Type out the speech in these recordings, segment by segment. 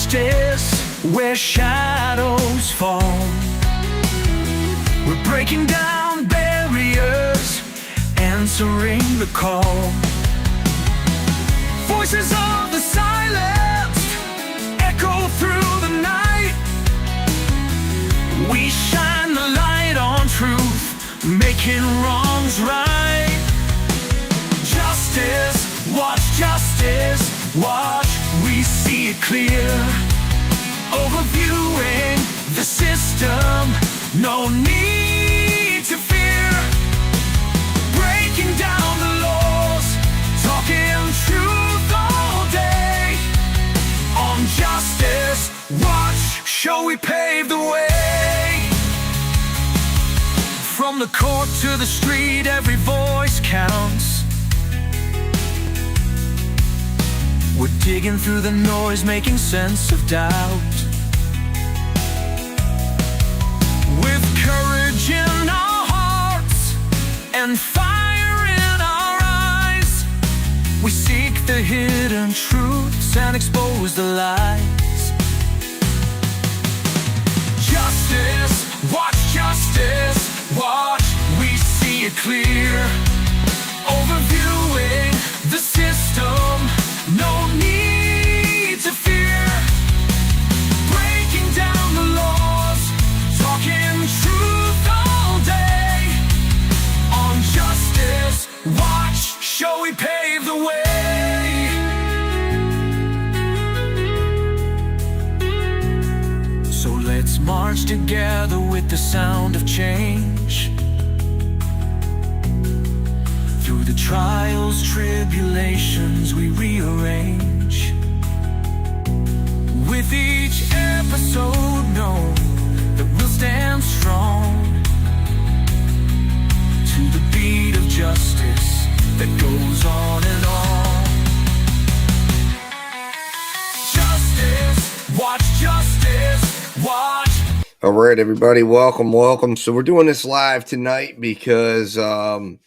justice where shadows fall. We're breaking down barriers, answering the call. Voices of the silenced echo through the night. We shine the light on truth, making wrongs right. Justice, watch, we see it clear. Overviewing the system, no need to fear. Breaking down the laws, talking truth all day. On Justice Watch, shall we pave the way? From the court to the street, every voice counts. We're digging through the noise, making sense of doubt. With courage in our hearts and fire in our eyes, we seek the hidden truths and expose the lies. Justice, watch, we see it clear. Overviewing the system, no need to fear. Breaking down the laws, talking truth all day. On Justice Watch, shall we pave the way? So let's march together with the sound of change. Through the trials, tribulations, we rearrange. With each episode, know that we'll stand strong. To the beat of justice that goes on and on. Justice, watch. All right, everybody, welcome. So we're doing this live tonight because an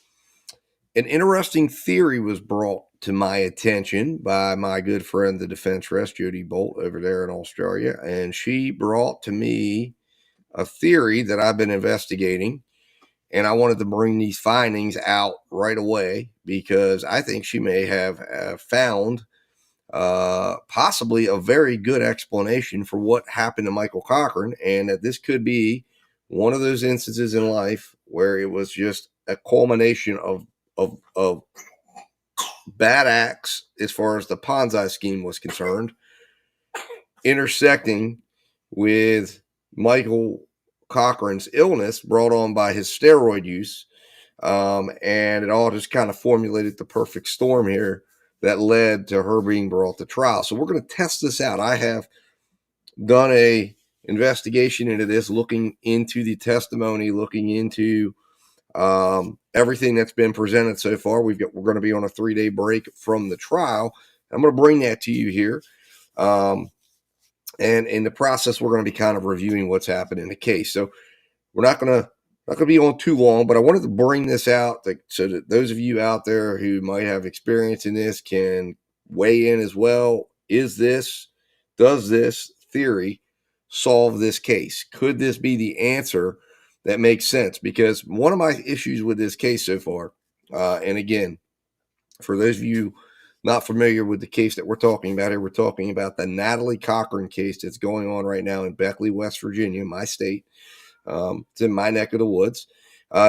interesting theory was brought to my attention by my good friend, the defense rest, Jodie Bolt, over there in Australia. And she brought to me a theory that I've been investigating. And I wanted to bring these findings out right away because I think she may have found possibly a very good explanation for what happened to Michael Cochran. And that this could be one of those instances in life where it was just a culmination of bad acts as far as the Ponzi scheme was concerned, intersecting with Michael Cochran's illness brought on by his steroid use. And it all just kind of formulated the perfect storm here that led to her being brought to trial. So we're going to test this out. I have done a investigation into this, looking into the testimony, looking into everything that's been presented so far. We're going to be on a 3-day break from the trial. I'm going to bring that to you here. And in the process, we're going to be kind of reviewing what's happened in the case. So we're not going to be on too long, but I wanted to bring this out so that those of you out there who might have experience in this can weigh in as well. Does this theory solve this case? Could this be the answer that makes sense? Because one of my issues with this case so far, and again, for those of you not familiar with the case that we're talking about here, we're talking about the Natalie Cochran case that's going on right now in Beckley, West Virginia, my state. It's in my neck of the woods.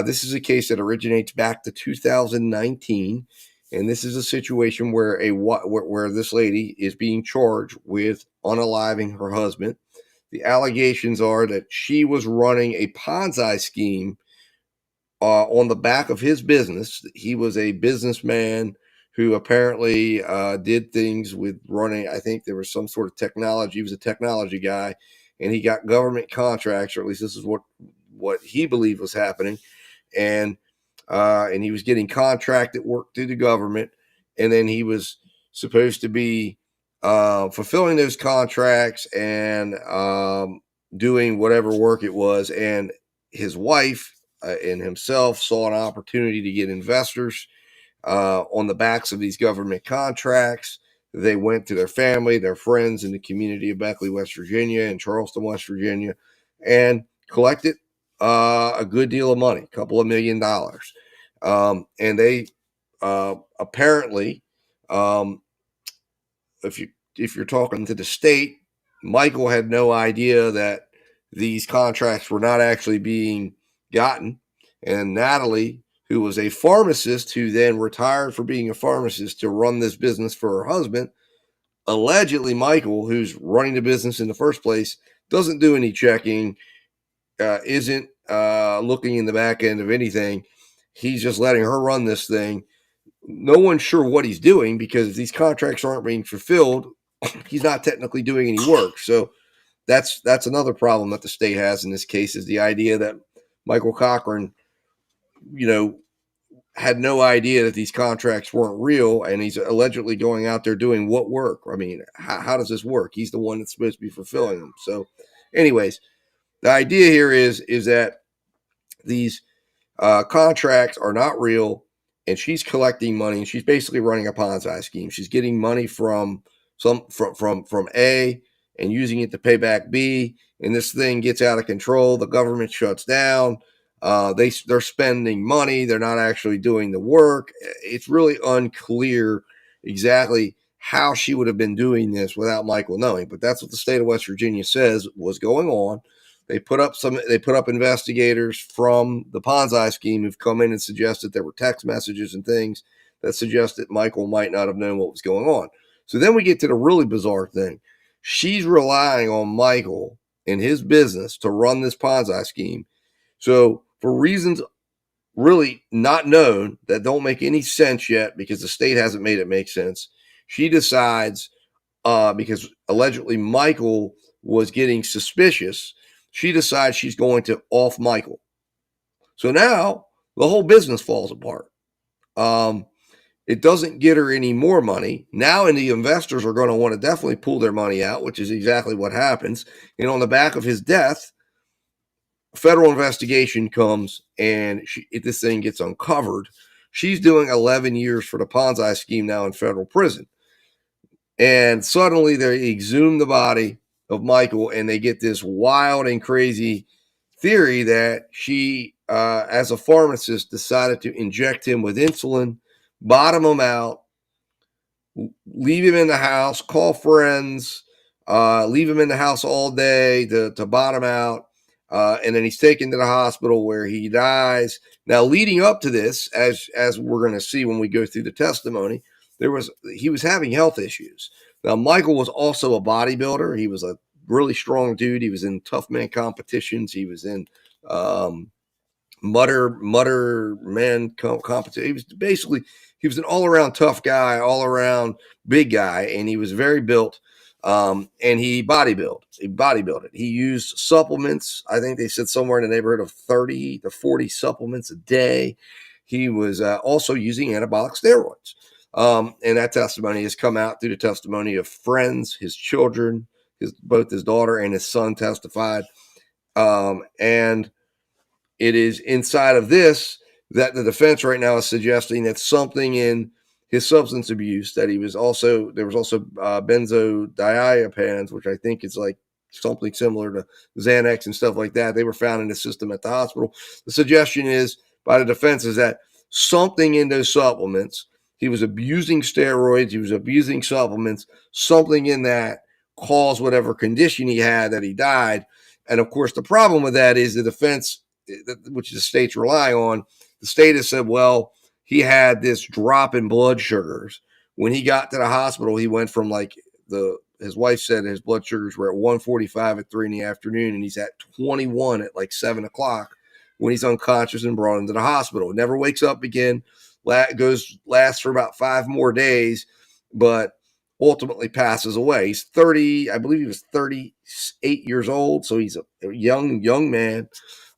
This is a case that originates back to 2019, and this is a situation where where this lady is being charged with unaliving her husband. The allegations are that she was running a Ponzi scheme on the back of his business. He was a businessman who apparently did things with running, I think there was some sort of technology. He was a technology guy, and he got government contracts, or at least this is what he believed was happening. And he was getting contracted work through the government, and then he was supposed to be fulfilling those contracts and doing whatever work it was. And his wife and himself saw an opportunity to get investors on the backs of these government contracts. They went to their family, their friends in the community of Beckley, West Virginia, and Charleston, West Virginia, and collected a good deal of money, a couple of $1 million. And they apparently, um, if you're talking to the state, Michael had no idea that these contracts were not actually being gotten, and Natalie, who was a pharmacist who then retired for being a pharmacist to run this business for her husband, allegedly Michael, who's running the business in the first place, doesn't do any checking, isn't looking in the back end of anything. He's just letting her run this thing. No one's sure what he's doing, because if these contracts aren't being fulfilled, he's not technically doing any work. So that's another problem that the state has in this case, is the idea that Michael Cochran, had no idea that these contracts weren't real, and he's allegedly going out there doing what work? I mean, how does this work? He's the one that's supposed to be fulfilling them. So anyways, the idea here is that these contracts are not real, and she's collecting money, and she's basically running a Ponzi scheme. She's getting money from A and using it to pay back B, and this thing gets out of control. The government shuts down. They're spending money. They're not actually doing the work. It's really unclear exactly how she would have been doing this without Michael knowing. But that's what the state of West Virginia says was going on. They put up investigators from the Ponzi scheme who've come in and suggested there were text messages and things that suggest that Michael might not have known what was going on. So then we get to the really bizarre thing. She's relying on Michael and his business to run this Ponzi scheme. So for reasons really not known, that don't make any sense yet, because the state hasn't made it make sense, she decides, because allegedly Michael was getting suspicious, she decides she's going to off Michael. So now the whole business falls apart. It doesn't get her any more money. Now, and the investors are going to want to definitely pull their money out, which is exactly what happens. And on the back of his death, federal investigation comes, and this thing gets uncovered. She's doing 11 years for the Ponzi scheme now in federal prison. And suddenly they exhume the body of Michael, and they get this wild and crazy theory that she, as a pharmacist, decided to inject him with insulin, bottom him out, leave him in the house, call friends, leave him in the house all day to bottom out. And then he's taken to the hospital where he dies. Now, leading up to this, as we're going to see when we go through the testimony, he was having health issues. Now, Michael was also a bodybuilder. He was a really strong dude. He was in tough man competitions. He was in mutter man competition. He was an all around tough guy, all around big guy, and he was very built. And he bodybuilded. He used supplements. I think they said somewhere in the neighborhood of 30 to 40 supplements a day. He was also using anabolic steroids. And that testimony has come out through the testimony of friends, his children, both his daughter and his son testified. And it is inside of this that the defense right now is suggesting that something in his substance abuse, that there was also benzodiazepines, which I think is like something similar to Xanax and stuff like that. They were found in the system at the hospital. The suggestion is by the defense is that something in those supplements, he was abusing steroids, he was abusing supplements, something in that caused whatever condition he had that he died. And of course, the problem with that is the defense, which the state's relying on, the state has said, well, he had this drop in blood sugars. When he got to the hospital, he went from his wife said his blood sugars were at 145 at 3 p.m, and he's at 21 at like 7 o'clock when he's unconscious and brought into the hospital. Never wakes up again, lasts for about 5 more days, but ultimately passes away. He's 30, I believe he was 38 years old. So he's a young man.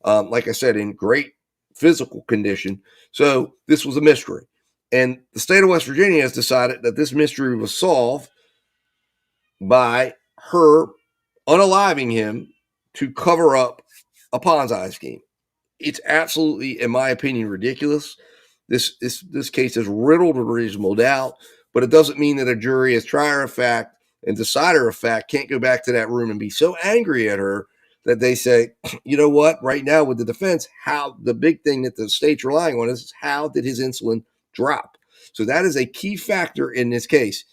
Like I said, in great physical condition. So this was a mystery. And the state of West Virginia has decided that this mystery was solved by her unaliving him to cover up a Ponzi scheme. It's absolutely, in my opinion, ridiculous. This case is riddled with reasonable doubt. but it doesn't mean that a jury, as trier of fact and decider of fact, can't go back to that room and be so angry at her that they say, you know what, right now with the defense, how the big thing that the state's relying on is how did his insulin drop? So that is a key factor in this case.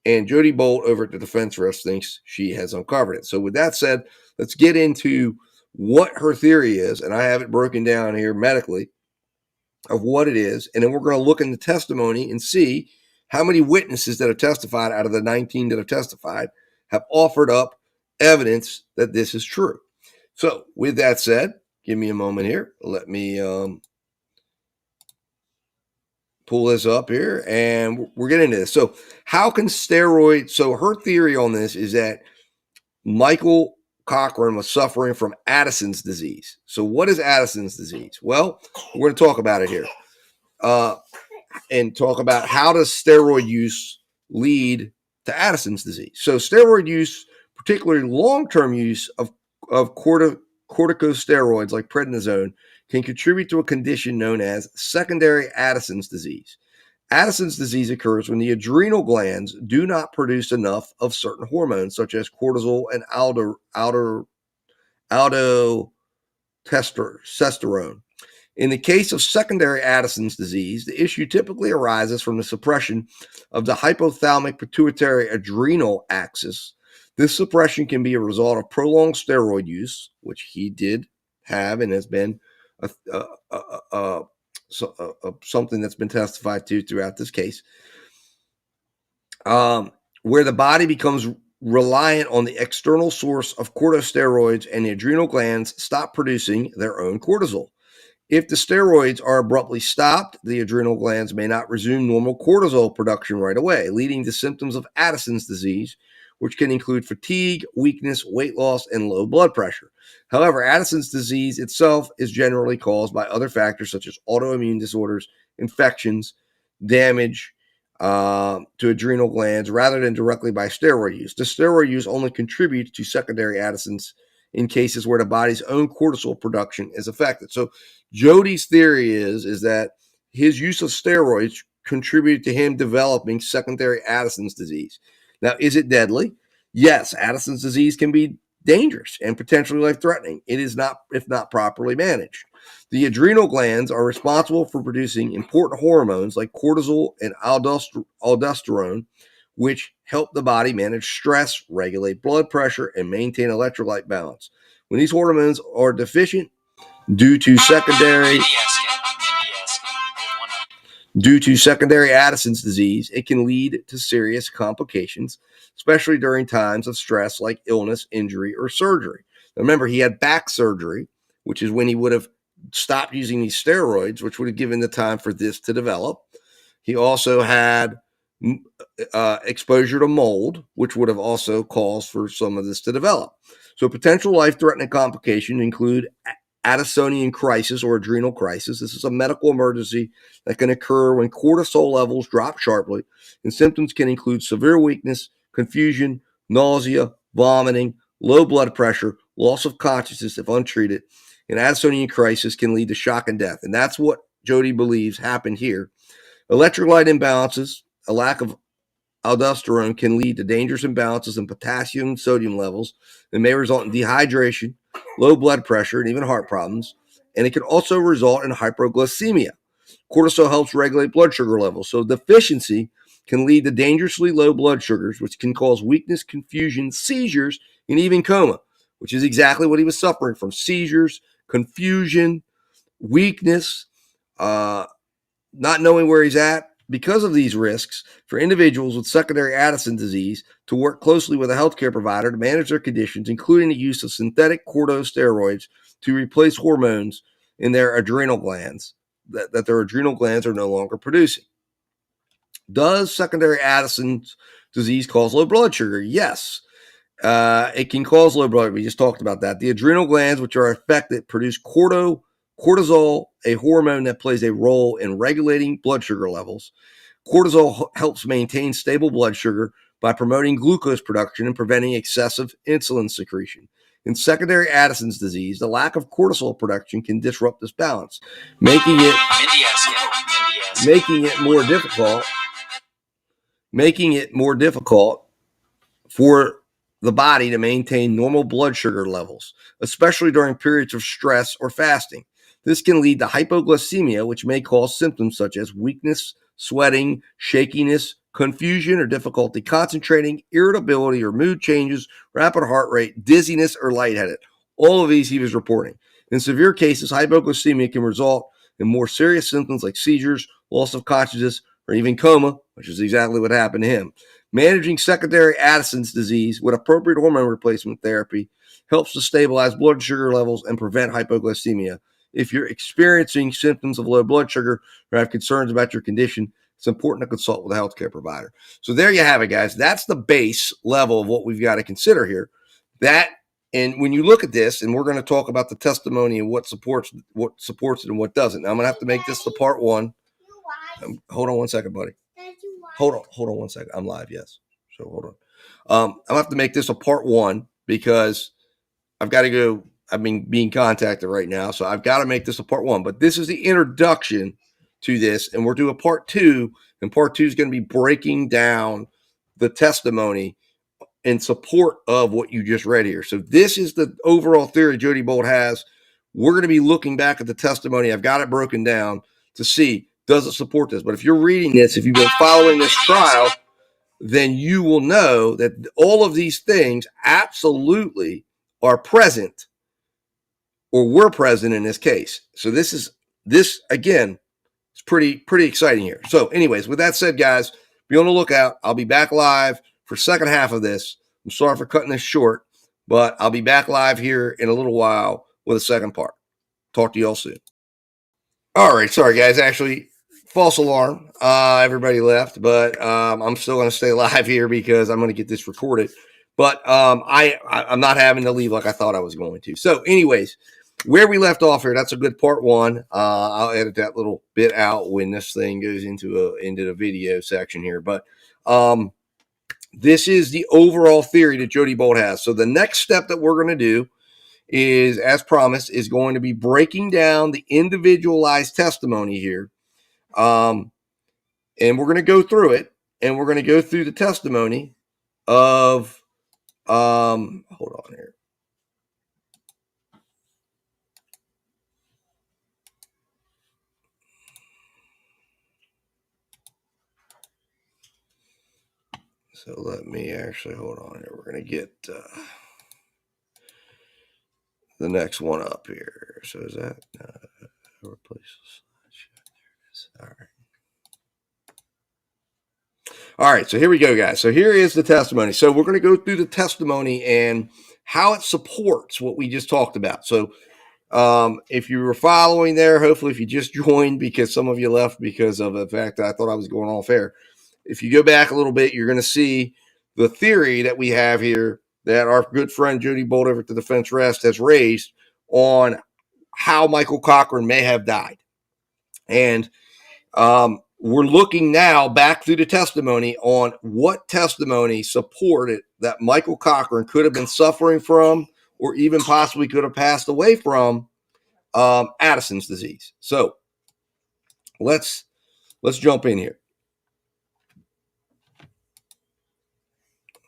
And Jodie Bolt over at the defense rest thinks she has uncovered it. So with that said, let's get into what her theory is. And I have it broken down here medically of what it is. And then we're going to look in the testimony and see how many witnesses that have testified out of the 19 that have testified have offered up evidence that this is true. So with that said, give me a moment here. Let me pull this up here and we're getting into this. So how can steroids, so her theory on this is that Michael Cochran was suffering from Addison's disease. So what is Addison's disease? Well, we're going to talk about it here and talk about how does steroid use lead to Addison's disease. So steroid use, particularly long-term use of corticosteroids like prednisone, can contribute to a condition known as secondary Addison's disease. Addison's disease occurs when the adrenal glands do not produce enough of certain hormones such as cortisol and aldosterone. In the case of secondary Addison's disease, the issue typically arises from the suppression of the hypothalamic pituitary adrenal axis. This suppression can be a result of prolonged steroid use, which he did have and has been something that's been testified to throughout this case, where the body becomes reliant on the external source of corticosteroids and the adrenal glands stop producing their own cortisol. If the steroids are abruptly stopped, the adrenal glands may not resume normal cortisol production right away, leading to symptoms of Addison's disease, which can include fatigue, weakness, weight loss, and low blood pressure. However, Addison's disease itself is generally caused by other factors such as autoimmune disorders, infections, damage to adrenal glands, rather than directly by steroid use. The steroid use only contributes to secondary Addison's in cases where the body's own cortisol production is affected. So Jodie's theory is that his use of steroids contributed to him developing secondary Addison's disease. Now, is it deadly? Yes, Addison's disease can be dangerous and potentially life-threatening. It is not, if not properly managed. The adrenal glands are responsible for producing important hormones like cortisol and aldosterone, which help the body manage stress, regulate blood pressure, and maintain electrolyte balance. When these hormones are deficient due to secondary Addison's disease, it can lead to serious complications, especially during times of stress like illness, injury, or surgery. Now remember, he had back surgery, which is when he would have stopped using these steroids, which would have given the time for this to develop. He also had exposure to mold, which would have also caused for some of this to develop. So potential life-threatening complications include Addisonian crisis or adrenal crisis. This is a medical emergency that can occur when cortisol levels drop sharply, and symptoms can include severe weakness, confusion, nausea, vomiting, low blood pressure, loss of consciousness if untreated. An Addisonian crisis can lead to shock and death, and that's what Jodie believes happened here. Electrolyte imbalances, a lack of aldosterone, can lead to dangerous imbalances in potassium and sodium levels and may result in dehydration, low blood pressure, and even heart problems. And it can also result in hyperglycemia. Cortisol helps regulate blood sugar levels, so deficiency can lead to dangerously low blood sugars, which can cause weakness, confusion, seizures, and even coma, which is exactly what he was suffering from: seizures, confusion, weakness, not knowing where he's at. Because of these risks, for individuals with secondary Addison disease to work closely with a healthcare provider to manage their conditions, including the use of synthetic corticosteroids to replace hormones in their adrenal glands that their adrenal glands are no longer producing. Does secondary Addison's disease cause low blood sugar? Yes. It can cause low blood sugar. We just talked about that. The adrenal glands, which are affected, produce cortisol, a hormone that plays a role in regulating blood sugar levels. Cortisol helps maintain stable blood sugar by promoting glucose production and preventing excessive insulin secretion. In secondary Addison's disease, the lack of cortisol production can disrupt this balance, making it more difficult making it more difficult for the body to maintain normal blood sugar levels, especially during periods of stress or fasting. This can lead to hypoglycemia, which may cause symptoms such as weakness, sweating, shakiness, confusion or difficulty concentrating, irritability or mood changes, rapid heart rate, dizziness, or lightheaded. All of these he was reporting. In severe cases, hypoglycemia can result in more serious symptoms like seizures, loss of consciousness, or even coma, which is exactly what happened to him. Managing secondary Addison's disease with appropriate hormone replacement therapy helps to stabilize blood sugar levels and prevent hypoglycemia. If you're experiencing symptoms of low blood sugar or have concerns about your condition, it's important to consult with a healthcare provider. So there you have it, guys. That's the base level of what we've got to consider here. And when you look at this, and we're going to talk about the testimony and what supports it and what doesn't. Now, I'm going to have to make this the part one. Hold on one second, buddy. Hold on one second. I'm live, yes. So hold on. I'm going to have to make this a part one because I've got to go. I'm being contacted right now, so I've got to make this a part one. But this is the introduction to this, and we're doing a part two, and part two is going to be breaking down the testimony in support of what you just read here. So this is the overall theory Jodie Bolt has. We're going to be looking back at the testimony. I've got it broken down to see, does it support this? But if you're reading this, if you've been following this trial, then you will know that all of these things absolutely are present or were present in this case. So this again, it's pretty exciting here. So anyways, with that said, guys, be on the lookout. I'll be back live for second half of this. I'm sorry for cutting this short, but I'll be back live here in a little while with a second part. Talk to y'all soon. All right. Sorry, guys. Actually, false alarm. Everybody left, but I'm still going to stay live here because I'm going to get this recorded. But I'm not having to leave like I thought I was going to. So anyways, where we left off here, that's a good part one. I'll edit that little bit out when this thing goes into the video section here. But this is the overall theory that Jodie Bolt has. So the next step that we're going to do is, as promised, is going to be breaking down the individualized testimony here. And we're going to go through it, and we're going to go through the testimony of, hold on here. So let me actually, hold on here. We're going to get the next one up here. So is that, replace the slideshow. There it is. All right. All right, so here we go, guys. So here is the testimony. So we're going to go through the testimony and how it supports what we just talked about. So if you were following there, hopefully if you just joined because some of you left because of the fact that I thought I was going off air. If you go back a little bit, you're going to see the theory that we have here that our good friend Jodie Bolt over at the Defense Rest has raised on how Michael Cochran may have died. And we're looking now back through the testimony on what testimony supported that Michael Cochran could have been suffering from or even possibly could have passed away from Addison's disease. So let's jump in here.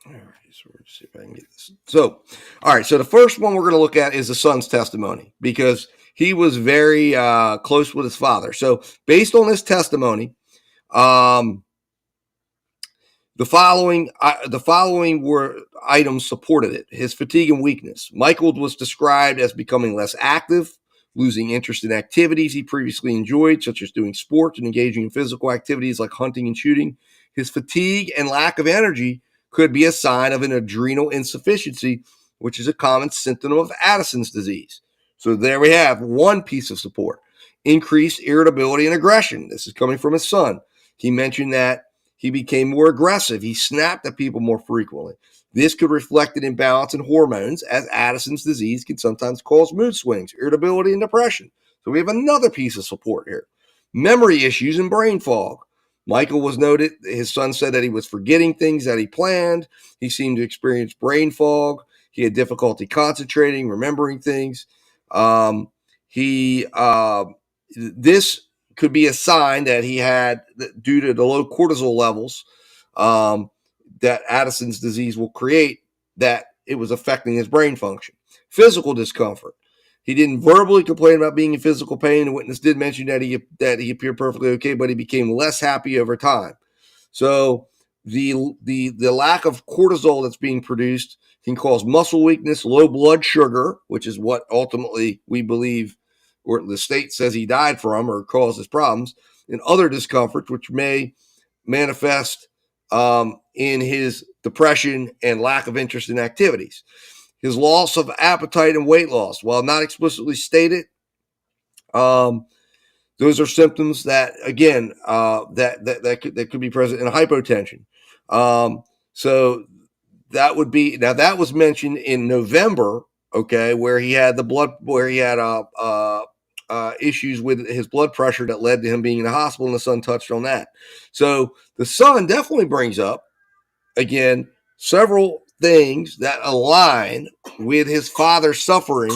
All right, so we'll see if I can get this. So, all right, so the first one we're going to look at is the son's testimony because he was very close with his father. So based on this testimony, the following were items supported it. His fatigue and weakness. Michael was described as becoming less active, losing interest in activities he previously enjoyed, such as doing sports and engaging in physical activities like hunting and shooting. His fatigue and lack of energy could be a sign of an adrenal insufficiency, which is a common symptom of Addison's disease. So there we have one piece of support. Increased irritability and aggression. This is coming from his son. He mentioned that he became more aggressive. He snapped at people more frequently. This could reflect an imbalance in hormones, as Addison's disease can sometimes cause mood swings, irritability, and depression. So we have another piece of support here. Memory issues and brain fog. Michael was noted, his son said that he was forgetting things that he planned. He seemed to experience brain fog. He had difficulty concentrating, remembering things. This could be a sign that he had, due to the low cortisol levels, that Addison's disease will create, that it was affecting his brain function. Physical discomfort. He didn't verbally complain about being in physical pain. The witness did mention that he appeared perfectly okay, but he became less happy over time. So the lack of cortisol that's being produced can cause muscle weakness, low blood sugar, which is what ultimately we believe, or the state says he died from or causes problems, and other discomforts, which may manifest in his depression and lack of interest in activities. His loss of appetite and weight loss, while not explicitly stated, those are symptoms that, again, that could be present in hypotension. So that would be, now that was mentioned in November, okay, where he had issues with his blood pressure that led to him being in the hospital, and the son touched on that. So the son definitely brings up, again, several things that align with his father suffering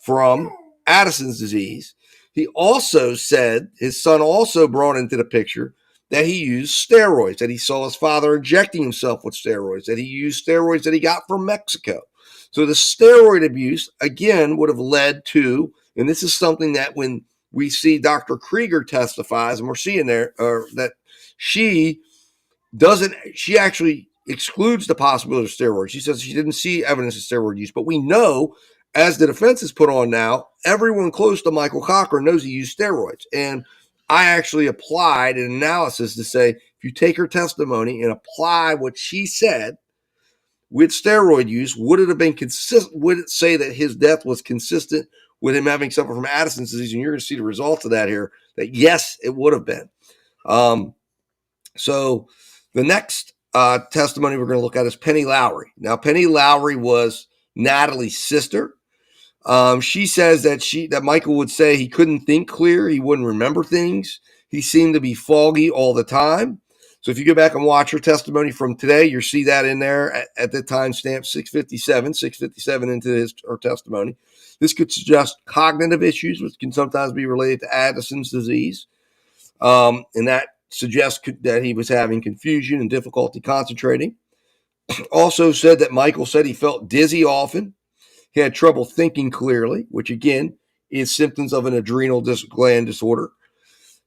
from Addison's disease. He also said, his son also brought into the picture that he used steroids, that he saw his father injecting himself with steroids, that he used steroids that he got from Mexico. So the steroid abuse, again, would have led to, and this is something that when we see Dr. Krieger testifies, and we're seeing there, that she actually excludes the possibility of steroids. She says she didn't see evidence of steroid use, but we know, as the defense is put on now, everyone close to Michael Cochran knows he used steroids. And I actually applied an analysis to say, if you take her testimony and apply what she said with steroid use, would it have been consistent? Would it say that his death was consistent with him having suffered from Addison's disease? And you're going to see the results of that here, that yes, it would have been. So the next testimony we're going to look at is Penny Lowry. Now, Penny Lowry was Natalie's sister. She says that Michael would say he couldn't think clear. He wouldn't remember things. He seemed to be foggy all the time. So if you go back and watch her testimony from today, you'll see that in there at the time stamp 657 into her testimony. This could suggest cognitive issues, which can sometimes be related to Addison's disease. And that suggests that he was having confusion and difficulty concentrating. Also said that Michael said he felt dizzy often. He had trouble thinking clearly, which again is symptoms of an adrenal gland disorder.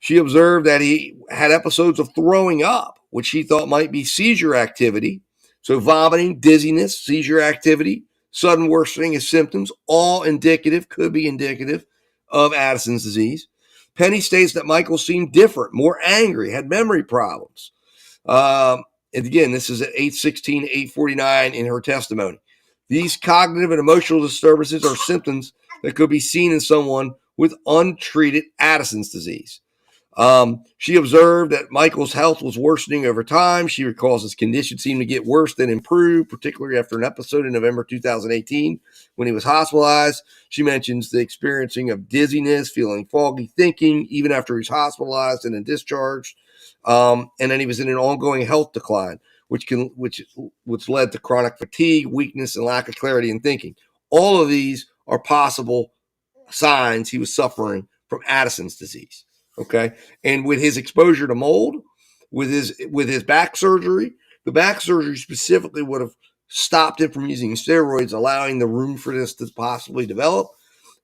She observed that he had episodes of throwing up, which she thought might be seizure activity. So vomiting, dizziness, seizure activity, sudden worsening of symptoms, all could be indicative of Addison's disease. Penny states that Michael seemed different, more angry, had memory problems. And again, this is at 8:16, 8:49 in her testimony. These cognitive and emotional disturbances are symptoms that could be seen in someone with untreated Addison's disease. She observed that Michael's health was worsening over time. She recalls his condition seemed to get worse than improve, particularly after an episode in November 2018 when he was hospitalized. She mentions the experiencing of dizziness, feeling foggy thinking, even after he was hospitalized and then discharged. And then he was in an ongoing health decline, which led to chronic fatigue, weakness, and lack of clarity in thinking. All of these are possible signs he was suffering from Addison's disease. Okay. And with his exposure to mold, with his back surgery, the back surgery specifically would have stopped him from using steroids, allowing the room for this to possibly develop.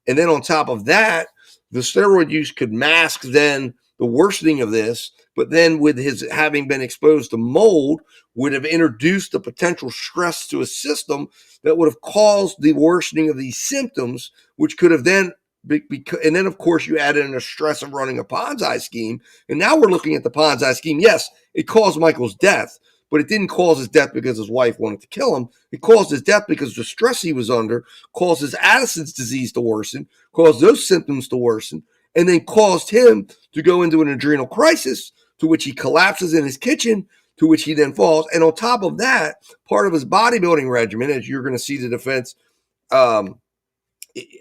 And then on top of that, the steroid use could mask then the worsening of this, but then with his having been exposed to mold would have introduced the potential stress to his system that would have caused the worsening of these symptoms, which could have then and then, of course, you add in the stress of running a Ponzi scheme. And now we're looking at the Ponzi scheme. Yes, it caused Michael's death, but it didn't cause his death because his wife wanted to kill him. It caused his death because the stress he was under caused his Addison's disease to worsen, caused those symptoms to worsen, and then caused him to go into an adrenal crisis, to which he collapses in his kitchen, to which he then falls. And on top of that, part of his bodybuilding regimen, as you're going to see the defense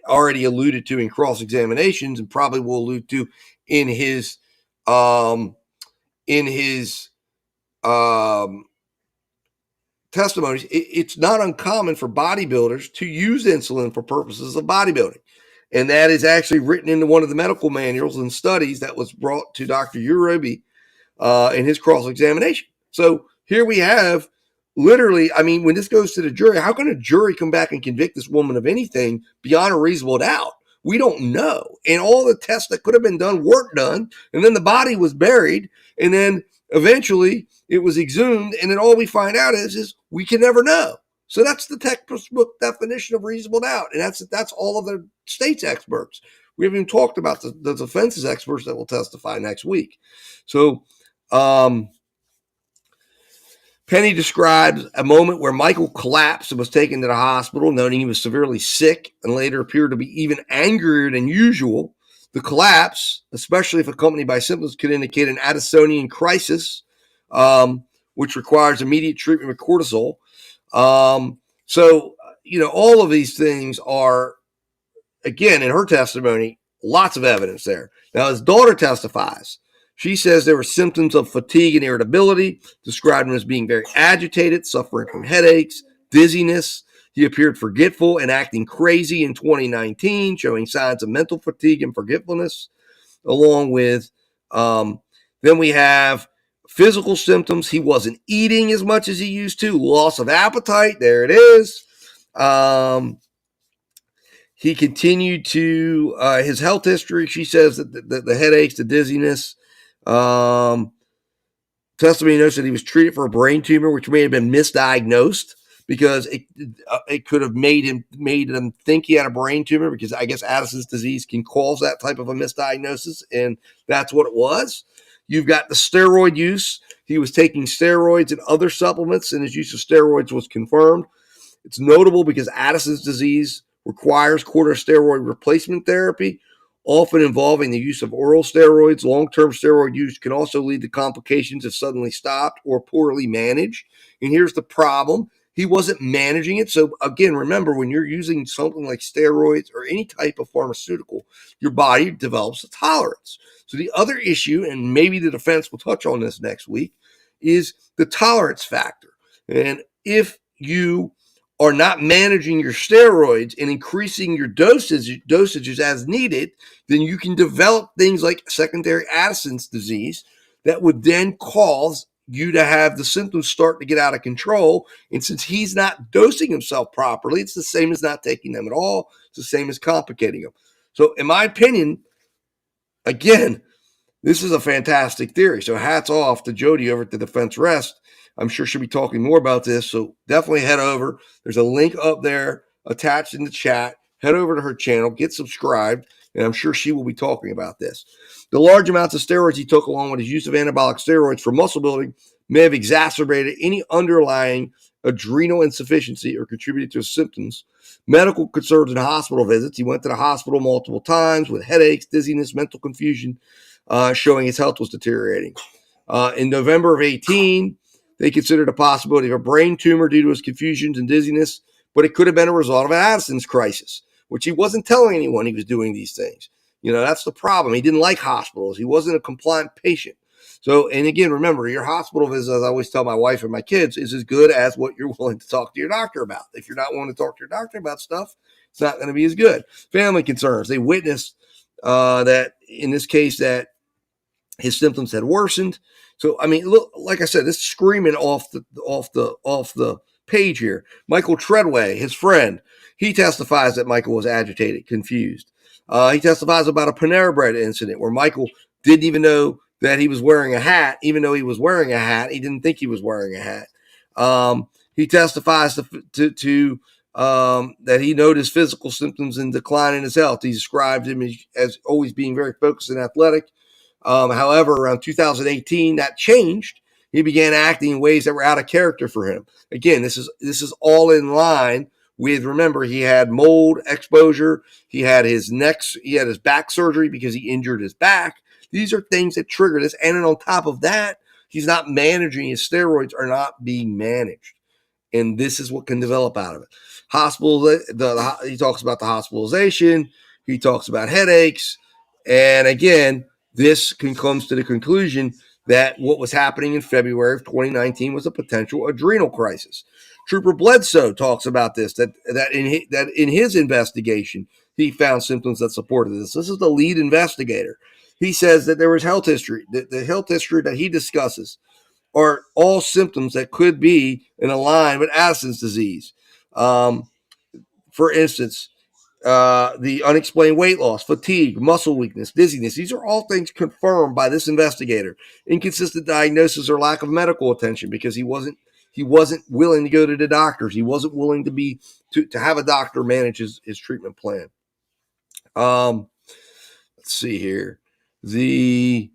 already alluded to in cross-examinations and probably will allude to in his testimonies, it's not uncommon for bodybuilders to use insulin for purposes of bodybuilding. And that is actually written into one of the medical manuals and studies that was brought to Dr. Urabi in his cross-examination. So here we have literally, I mean, when this goes to the jury, how can a jury come back and convict this woman of anything beyond a reasonable doubt? We don't know. And all the tests that could have been done weren't done. And then the body was buried. And then eventually it was exhumed. And then all we find out is we can never know. So that's the textbook definition of reasonable doubt. And that's all of the state's experts. We haven't even talked about the defense's experts that will testify next week. So, Penny describes a moment where Michael collapsed and was taken to the hospital, noting he was severely sick and later appeared to be even angrier than usual. The collapse, especially if accompanied by symptoms, could indicate an Addisonian crisis, which requires immediate treatment with cortisol. So, all of these things are, again, in her testimony, lots of evidence there. Now, his daughter testifies. She says there were symptoms of fatigue and irritability, described him as being very agitated, suffering from headaches, dizziness. He appeared forgetful and acting crazy in 2019, showing signs of mental fatigue and forgetfulness, along with, then we have physical symptoms. He wasn't eating as much as he used to, loss of appetite. There it is. He continued to, his health history, she says that the headaches, the dizziness, testimony notes that he was treated for a brain tumor, which may have been misdiagnosed because it could have made him think he had a brain tumor, because I guess Addison's disease can cause that type of a misdiagnosis, and that's what it was. You've got the steroid use. He was taking steroids and other supplements, and his use of steroids was confirmed. It's notable because Addison's disease requires corticosteroid replacement therapy, often involving the use of oral steroids. Long-term steroid use can also lead to complications if suddenly stopped or poorly managed. And here's the problem. He wasn't managing it. So again, remember, when you're using something like steroids or any type of pharmaceutical, your body develops a tolerance. So the other issue, and maybe the defense will touch on this next week, is the tolerance factor. And if you are not managing your steroids and increasing your dosages as needed, then you can develop things like secondary Addison's disease that would then cause you to have the symptoms start to get out of control. And since he's not dosing himself properly, it's the same as not taking them at all. It's the same as complicating them. So in my opinion, again, this is a fantastic theory. So hats off to Jodie over at the Defense Rest. I'm sure she'll be talking more about this. So definitely head over. There's a link up there attached in the chat. Head over to her channel, get subscribed, and I'm sure she will be talking about this. The large amounts of steroids he took, along with his use of anabolic steroids for muscle building, may have exacerbated any underlying adrenal insufficiency or contributed to his symptoms. Medical concerns and hospital visits. He went to the hospital multiple times with headaches, dizziness, mental confusion, showing his health was deteriorating. In November of 18, they considered a possibility of a brain tumor due to his confusions and dizziness, but it could have been a result of an Addison's crisis, which he wasn't telling anyone he was doing these things. That's the problem. He didn't like hospitals. He wasn't a compliant patient. So, and again, remember, your hospital visit, as I always tell my wife and my kids, is as good as what you're willing to talk to your doctor about. If you're not willing to talk to your doctor about stuff, it's not going to be as good. Family concerns. They witnessed that, in this case, that his symptoms had worsened. So, I mean, look, like I said, this is screaming off the page here. Michael Treadway, his friend, he testifies that Michael was agitated, confused. He testifies about a Panera Bread incident where Michael didn't even know that he was wearing a hat. Even though he was wearing a hat, he didn't think he was wearing a hat. He testifies to that he noticed physical symptoms and decline in his health. He described him as always being very focused and athletic. However, around 2018, that changed. He began acting in ways that were out of character for him. Again, this is all in line with, remember, he had mold exposure. He had his back surgery because he injured his back. These are things that trigger this. And then on top of that, he's not managing, his steroids are not being managed. And this is what can develop out of it. He talks about the hospitalization. He talks about headaches. And again, this comes to the conclusion that what was happening in February of 2019 was a potential adrenal crisis. Trooper Bledsoe talks about this, that in his investigation, he found symptoms that supported this. This is the lead investigator. He says that there was health history. The health history that he discusses are all symptoms that could be in a line with Addison's disease. For instance, the unexplained weight loss, fatigue, muscle weakness, dizziness. These are all things confirmed by this investigator. Inconsistent diagnosis or lack of medical attention because he wasn't willing to go to the doctors. He wasn't willing to have a doctor manage his treatment plan. Let's see here. The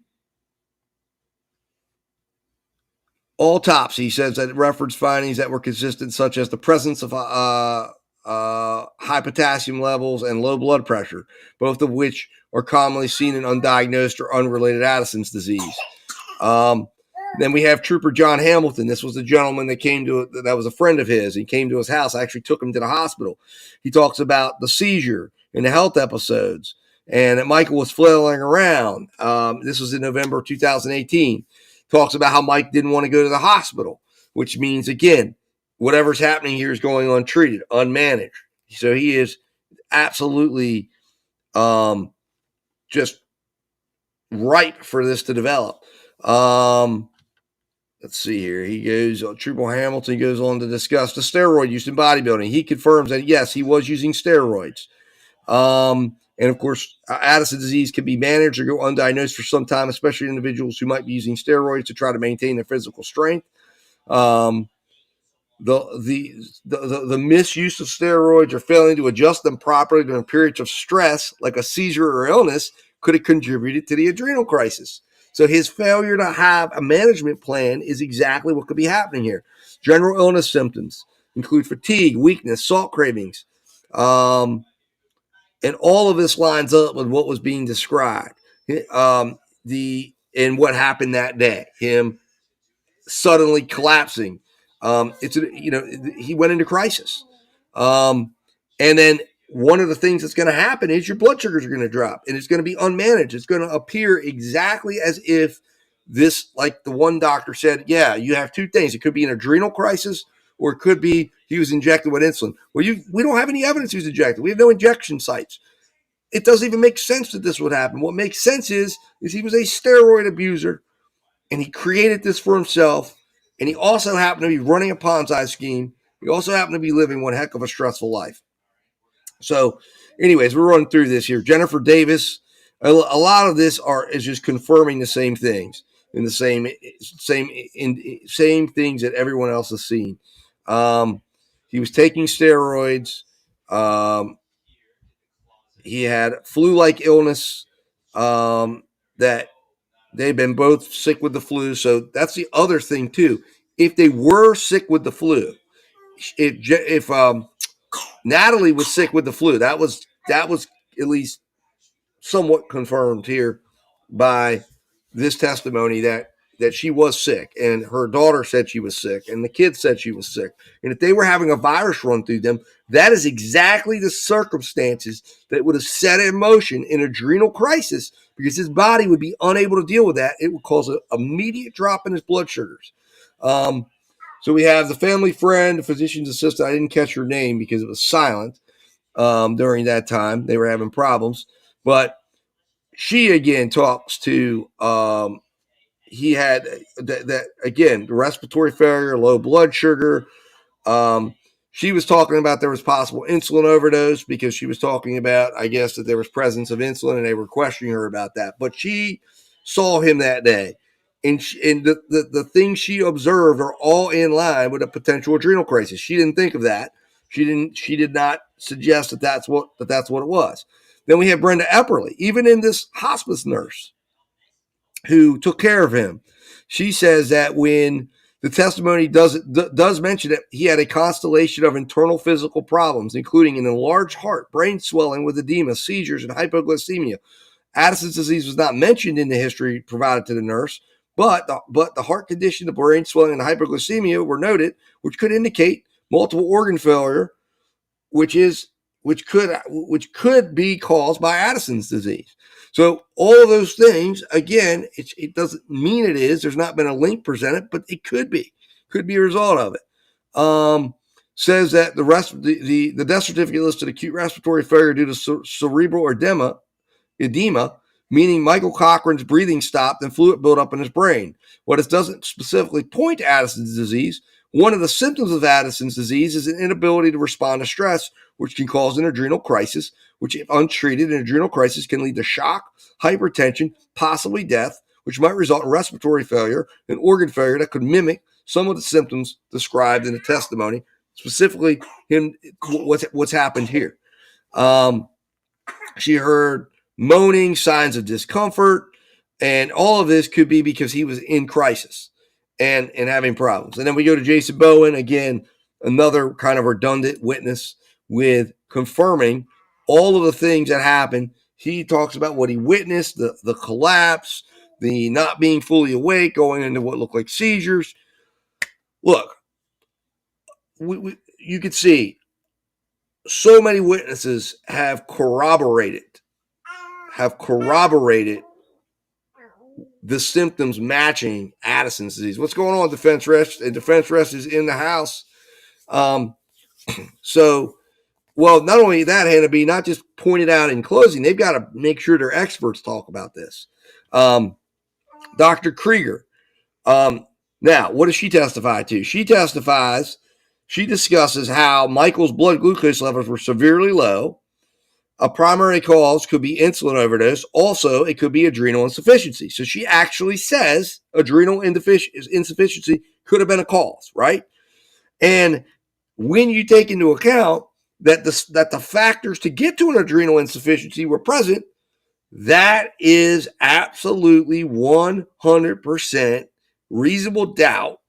autopsy says that it referenced findings that were consistent, such as the presence of high potassium levels and low blood pressure, both of which are commonly seen in undiagnosed or unrelated Addison's disease. Then we have Trooper John Hamilton. This was the gentleman that was a friend of his. He came to his house. I actually took him to the hospital. He talks about the seizure and the health episodes, and that Michael was flailing around. This was in November 2018. Talks about how Mike didn't want to go to the hospital, which means, again, whatever's happening here is going untreated, unmanaged. So he is absolutely just ripe for this to develop. Let's see here. Trooper Hamilton goes on to discuss the steroid use in bodybuilding. He confirms that, yes, he was using steroids. And of course, Addison's disease can be managed or go undiagnosed for some time, especially individuals who might be using steroids to try to maintain their physical strength. The misuse of steroids or failing to adjust them properly during periods of stress, like a seizure or illness, could have contributed to the adrenal crisis. So his failure to have a management plan is exactly what could be happening here. General illness symptoms include fatigue, weakness, salt cravings. And all of this lines up with what was being described. And what happened that day, him suddenly collapsing. He went into crisis. And then one of the things that's going to happen is your blood sugars are going to drop, and it's going to be unmanaged. It's going to appear exactly as if this, like the one doctor said, yeah, you have two things. It could be an adrenal crisis, or it could be he was injected with insulin. Well, we don't have any evidence he was injected. We have no injection sites. It doesn't even make sense that this would happen. What makes sense is he was a steroid abuser, and he created this for himself, and he also happened to be running a Ponzi scheme. He also happened to be living one heck of a stressful life. So, anyways, we're running through this here. Jennifer Davis, a lot of this is just confirming the same things and the same things that everyone else has seen. He was taking steroids. He had flu-like illness that they've been both sick with the flu. So that's the other thing too. If they were sick with the flu, if Natalie was sick with the flu, that was at least somewhat confirmed here by this testimony that she was sick, and her daughter said she was sick, and the kids said she was sick. And if they were having a virus run through them, that is exactly the circumstances that would have set in motion an adrenal crisis, because his body would be unable to deal with that. It would cause an immediate drop in his blood sugars. So we have the family friend, the physician's assistant. I didn't catch her name because it was silent during that time. They were having problems. But she, again, talks to he had that again, respiratory failure, low blood sugar. She was talking about there was possible insulin overdose because she was talking about, I guess, that there was presence of insulin, and they were questioning her about that. But she saw him that day, and the things she observed are all in line with a potential adrenal crisis. She didn't think of that. She did not suggest that that's what it was. Then we have Brenda Epperly, even in this hospice nurse who took care of him. She says that when the testimony does mention that he had a constellation of internal physical problems, including an enlarged heart, brain swelling with edema, seizures, and hypoglycemia. Addison's disease was not mentioned in the history provided to the nurse, but the heart condition, the brain swelling, and the hypoglycemia were noted, which could indicate multiple organ failure, which could be caused by Addison's disease. So all of those things, again, it doesn't mean it is. There's not been a link presented, but it could be a result of it. Says that the death certificate listed acute respiratory failure due to cerebral edema, meaning Michael Cochran's breathing stopped and fluid built up in his brain. While this doesn't specifically point to Addison's disease, one of the symptoms of Addison's disease is an inability to respond to stress, which can cause an adrenal crisis, which, if untreated, an adrenal crisis can lead to shock, hypertension, possibly death, which might result in respiratory failure and organ failure that could mimic some of the symptoms described in the testimony, specifically what's happened here. She heard moaning, signs of discomfort, and all of this could be because he was in crisis and having problems. And then we go to Jason Bowen, again, another kind of redundant witness with confirming all of the things that happened. He talks about what he witnessed, the collapse, the not being fully awake, going into what looked like seizures. Look, you could see so many witnesses have corroborated the symptoms matching Addison's disease. What's going on, defense rest? Defense rest is in the house. Well, not only that, Hannah B, not just pointed out in closing, they've got to make sure their experts talk about this. Dr. Krieger. Now, what does she testify to? She discusses how Michael's blood glucose levels were severely low. A primary cause could be insulin overdose. Also, it could be adrenal insufficiency. So she actually says adrenal insufficiency could have been a cause, right? And when you take into account that the factors to get to an adrenal insufficiency were present, that is absolutely 100% reasonable doubt.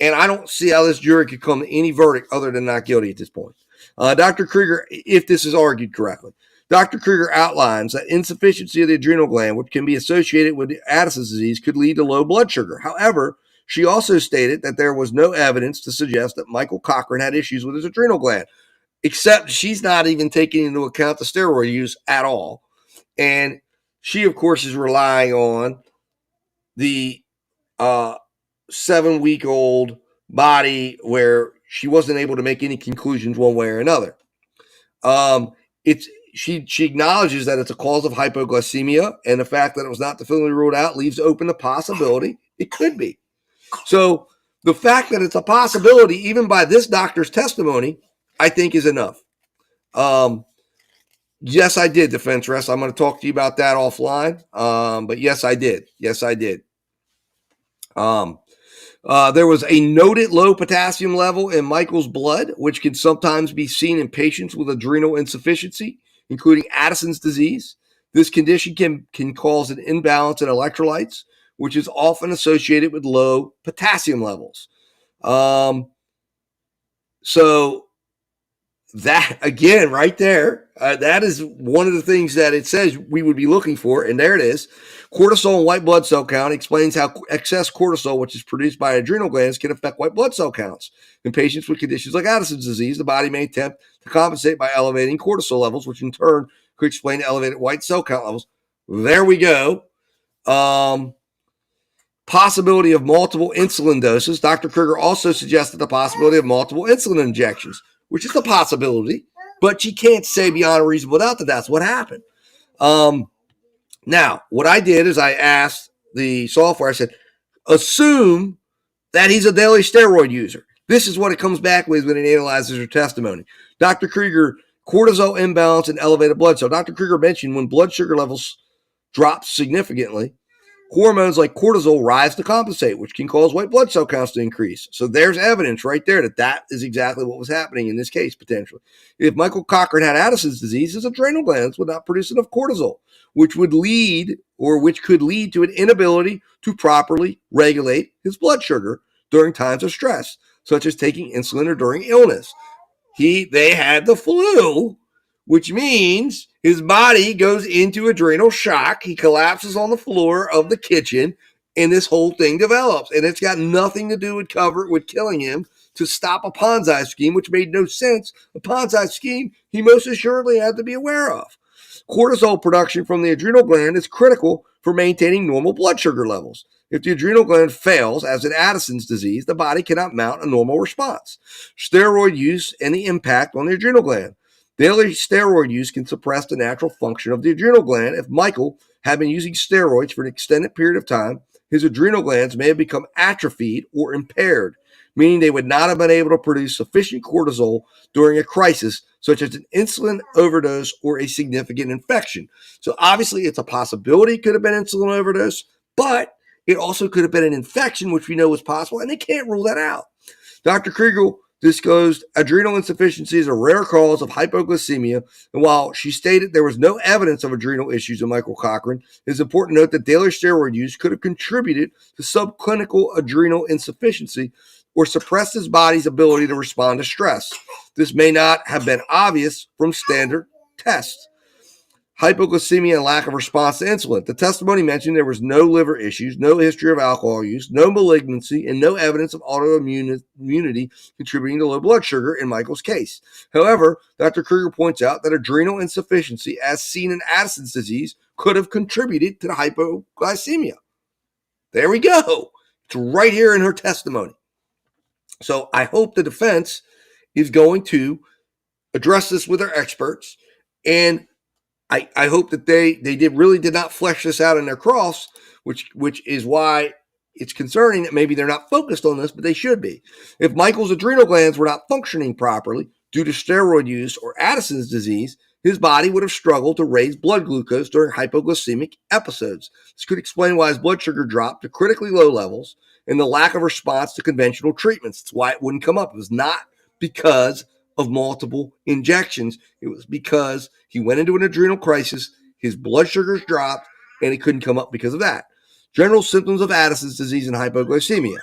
And I don't see how this jury could come to any verdict other than not guilty at this point. Dr. Krieger, if this is argued correctly, Dr. Krieger outlines that insufficiency of the adrenal gland, which can be associated with Addison's disease, could lead to low blood sugar. However, she also stated that there was no evidence to suggest that Michael Cochran had issues with his adrenal gland, except she's not even taking into account the steroid use at all. And she, of course, is relying on the 7-week-old body where she wasn't able to make any conclusions one way or another. She acknowledges that it's a cause of hypoglycemia, and the fact that it was not definitively ruled out leaves open the possibility it could be. So the fact that it's a possibility, even by this doctor's testimony, I think is enough. Yes, I did, defense rest. I'm going to talk to you about that offline. But yes, I did. Yes, I did. There was a noted low potassium level in Michael's blood, which can sometimes be seen in patients with adrenal insufficiency, including Addison's disease. This condition can cause an imbalance in electrolytes, which is often associated with low potassium levels. So that, again, right there, that is one of the things that it says we would be looking for, and there it is. Cortisol and white blood cell count explains how excess cortisol, which is produced by adrenal glands, can affect white blood cell counts. In patients with conditions like Addison's disease, the body may attempt to compensate by elevating cortisol levels, which in turn could explain elevated white cell count levels. There we go. Possibility of multiple insulin doses. Dr. Krieger also suggested the possibility of multiple insulin injections, which is a possibility, but you can't say beyond a reasonable doubt that that's what happened. Now, what I did is I asked the software, I said, assume that he's a daily steroid user. This is what it comes back with when it analyzes her testimony. Dr. Krieger, cortisol imbalance and elevated blood cell. Dr. Krieger mentioned when blood sugar levels drop significantly, hormones like cortisol rise to compensate, which can cause white blood cell counts to increase. So there's evidence right there that is exactly what was happening in this case, potentially. If Michael Cochran had Addison's disease, his adrenal glands would not produce enough cortisol, which could lead to an inability to properly regulate his blood sugar during times of stress, such as taking insulin or during illness. They had the flu, which means his body goes into adrenal shock. He collapses on the floor of the kitchen, and this whole thing develops. And it's got nothing to do with killing him to stop a Ponzi scheme, which made no sense. A Ponzi scheme he most assuredly had to be aware of. Cortisol production from the adrenal gland is critical for maintaining normal blood sugar levels. If the adrenal gland fails, as in Addison's disease, the body cannot mount a normal response. Steroid use and the impact on the adrenal gland. Daily steroid use can suppress the natural function of the adrenal gland. If Michael had been using steroids for an extended period of time, his adrenal glands may have become atrophied or impaired, meaning they would not have been able to produce sufficient cortisol during a crisis, such as an insulin overdose or a significant infection. So obviously it's a possibility it could have been insulin overdose, but it also could have been an infection, which we know is possible, and they can't rule that out. Dr. Kriegel disclosed adrenal insufficiency is a rare cause of hypoglycemia, and while she stated there was no evidence of adrenal issues in Michael Cochran, it is important to note that daily steroid use could have contributed to subclinical adrenal insufficiency or suppressed his body's ability to respond to stress. This may not have been obvious from standard tests. Hypoglycemia and lack of response to insulin. The testimony mentioned there was no liver issues, no history of alcohol use, no malignancy, and no evidence of autoimmunity contributing to low blood sugar in Michael's case. However, Dr. Krieger points out that adrenal insufficiency, as seen in Addison's disease, could have contributed to the hypoglycemia. There we go. It's right here in her testimony. So I hope the defense is going to address this with their experts, and I hope that they did not flesh this out in their cross, which is why it's concerning that maybe they're not focused on this, but they should be. If Michael's adrenal glands were not functioning properly due to steroid use or Addison's disease, his body would have struggled to raise blood glucose during hypoglycemic episodes. This could explain why his blood sugar dropped to critically low levels and the lack of response to conventional treatments. That's why it wouldn't come up. It was not because of multiple injections. It was because he went into an adrenal crisis, his blood sugars dropped, and it couldn't come up because of that. General symptoms of Addison's disease and hypoglycemia.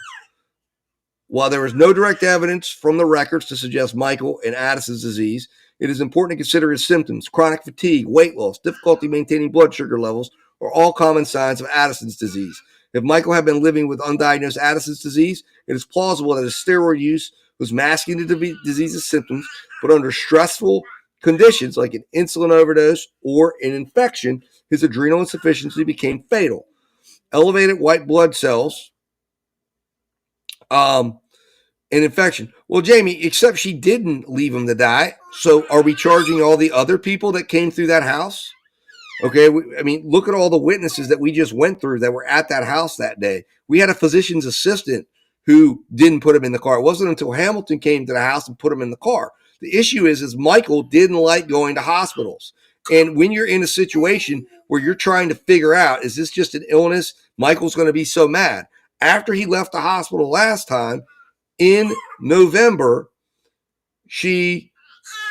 While there is no direct evidence from the records to suggest Michael and Addison's disease, it is important to consider his symptoms. Chronic fatigue, weight loss, difficulty maintaining blood sugar levels are all common signs of Addison's disease. If Michael had been living with undiagnosed Addison's disease, it is plausible that his steroid use was masking the disease's symptoms, but under stressful conditions like an insulin overdose or an infection, his adrenal insufficiency became fatal. Elevated white blood cells, an infection. Well, Jamie, except she didn't leave him to die, so are we charging all the other people that came through that house? Okay, I mean, look at all the witnesses that we just went through that were at that house that day. We had a physician's assistant who didn't put him in the car. It wasn't until Hamilton came to the house and put him in the car. The issue is Michael didn't like going to hospitals. And when you're in a situation where you're trying to figure out, is this just an illness? Michael's going to be so mad. After he left the hospital last time in November, he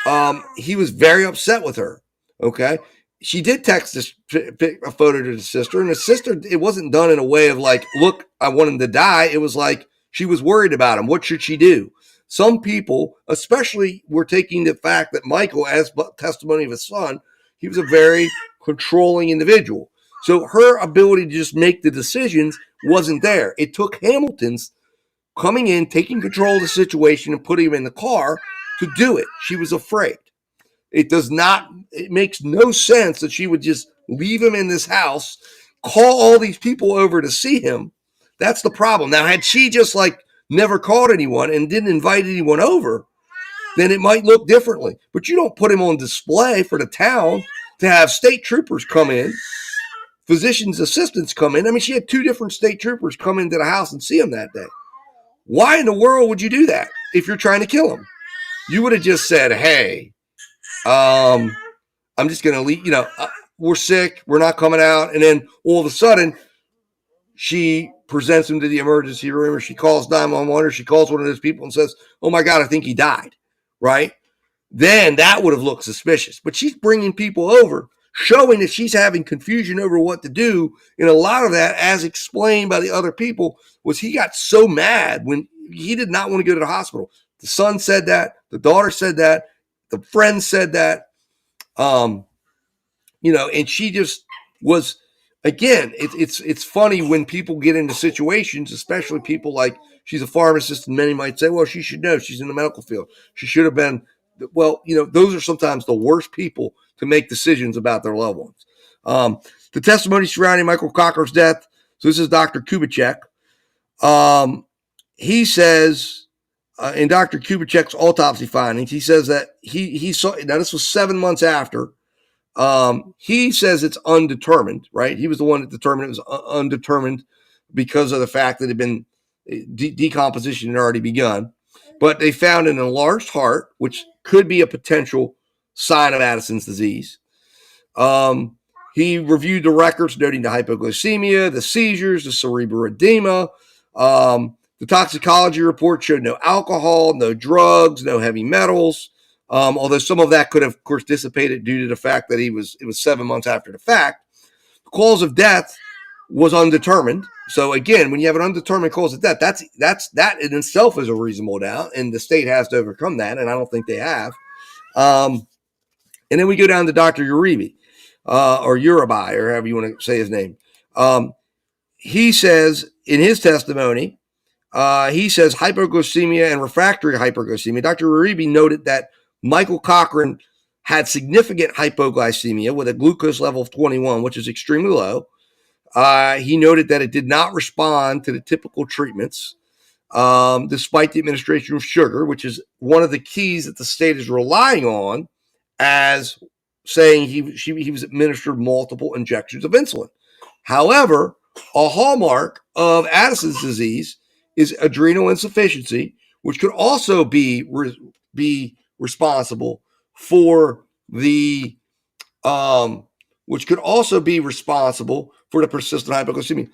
was very upset with her. Okay. She did text a photo to the sister, and the sister, it wasn't done in a way of like, look, I want him to die. It was like, she was worried about him. What should she do? Some people, especially, were taking the fact that Michael, as testimony of his son, he was a very controlling individual. So her ability to just make the decisions wasn't there. It took Hamilton's coming in, taking control of the situation, and putting him in the car to do it. She was afraid. It makes no sense that she would just leave him in this house, call all these people over to see him. That's the problem. Now, had she just like never called anyone and didn't invite anyone over, then it might look differently. But you don't put him on display for the town to have state troopers come in, physician's assistants come in. I mean, she had 2 different state troopers come into the house and see him that day. Why in the world would you do that if you're trying to kill him? You would have just said, hey, I'm just going to leave, we're sick, we're not coming out. And then all of a sudden, she presents him to the emergency room, or she calls 911, or she calls one of those people and says, oh my God, I think he died, right? Then that would have looked suspicious. But she's bringing people over, showing that she's having confusion over what to do. And a lot of that, as explained by the other people, was he got so mad when he did not want to go to the hospital. The son said that, the daughter said that, the friend said that, and she just was, again, it's funny when people get into situations, especially people like, she's a pharmacist, and many might say, well, she should know, she's in the medical field. She should have been, well, those are sometimes the worst people to make decisions about their loved ones. The testimony surrounding Michael Cochran's death, so this is Dr. Kubitschek. He says, in Dr. Kubitschek's autopsy findings, he says that he saw, now this was 7 months after He says it's undetermined, right? He was the one that determined it was undetermined because of the fact that it had been decomposition had already begun. But they found an enlarged heart, which could be a potential sign of Addison's disease. He reviewed the records noting the hypoglycemia, the seizures, the cerebral edema. The toxicology report showed no alcohol, no drugs, no heavy metals. Although some of that could have, of course, dissipated due to the fact that it was 7 months after the fact. The cause of death was undetermined. So again, when you have an undetermined cause of death, that in itself is a reasonable doubt, and the state has to overcome that, and I don't think they have. And then we go down to Dr. Uribe, or Uribe, or however you want to say his name. He says in his testimony, he says hypoglycemia and refractory hypoglycemia. Dr. Uribe noted that Michael Cochran had significant hypoglycemia with a glucose level of 21, which is extremely low. He noted that it did not respond to the typical treatments, despite the administration of sugar, which is one of the keys that the state is relying on as saying he was administered multiple injections of insulin. However, a hallmark of Addison's disease is adrenal insufficiency, which could also be responsible for the persistent hypoglycemia.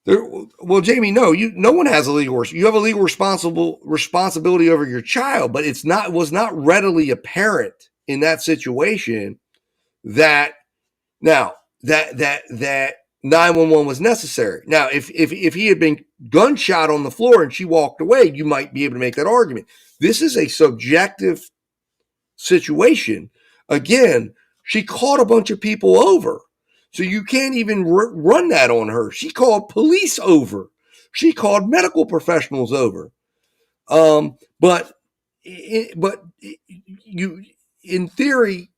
Well, Jamie, no one has a legal. You have a legal responsibility over your child, but was not readily apparent in that situation that 911 was necessary. Now, if he had been gunshot on the floor and she walked away, you might be able to make that argument. This is a subjective situation. Again, she caught a bunch of people over. So you can't even run that on her. She called police over. She called medical professionals over. But you, in theory,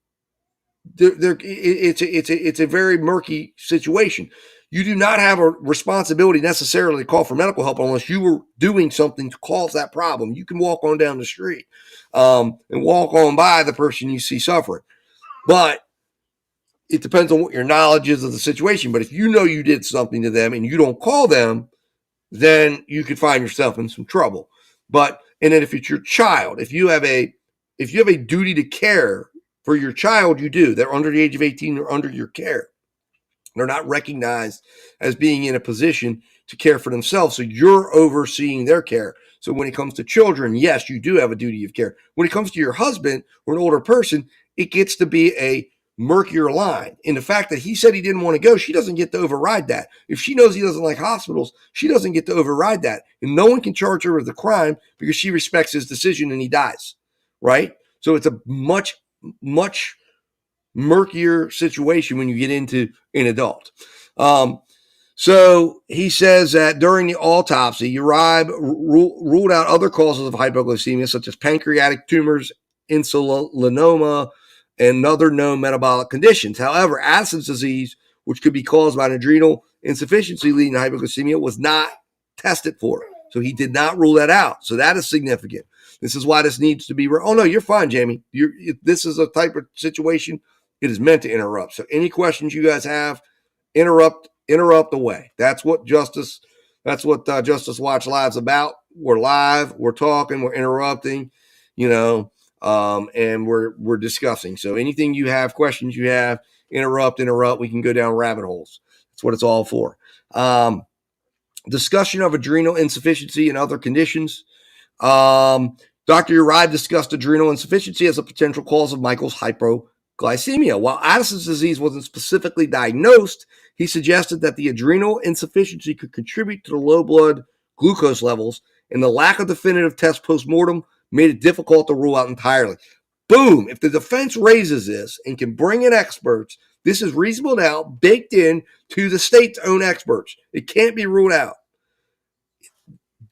it's a very murky situation. You do not have a responsibility necessarily to call for medical help unless you were doing something to cause that problem. You can walk on down the street and walk on by the person you see suffering. But it depends on what your knowledge is of the situation. But if you know you did something to them and you don't call them, then you could find yourself in some trouble. And then if it's your child, if you have a duty to care for your child, you do. They're under the age of 18, they're under your care. They're not recognized as being in a position to care for themselves. So you're overseeing their care. So when it comes to children, yes, you do have a duty of care. When it comes to your husband or an older person, it gets to be a murkier line. In the fact that he said he didn't want to go, she doesn't get to override that. If she knows he doesn't like hospitals, she doesn't get to override that. And no one can charge her with a crime because she respects his decision and he dies, right? So it's a much murkier situation when you get into an adult. So he says that during the autopsy, Uribe ruled out other causes of hypoglycemia, such as pancreatic tumors, insulinoma, and other known metabolic conditions. However, Addison's disease, which could be caused by an adrenal insufficiency leading to hypoglycemia, was not tested for. So he did not rule that out. So that is significant. This is why this needs to be. Oh, no, you're fine, Jamie. This is a type of situation. It is meant to interrupt. So any questions you guys have, interrupt away. That's what Justice Watch Live's about. We're live. We're talking. We're interrupting. And we're discussing. So anything you have, questions you have, interrupt. We can go down rabbit holes. That's what it's all for. Discussion of adrenal insufficiency and other conditions. Dr. Uribe discussed adrenal insufficiency as a potential cause of Michael's hypoglycemia. While Addison's disease wasn't specifically diagnosed, he suggested that the adrenal insufficiency could contribute to the low blood glucose levels, and the lack of definitive tests postmortem made it difficult to rule out entirely. Boom. If the defense raises this and can bring in experts, this is reasonable doubt baked in to the state's own experts. It can't be ruled out.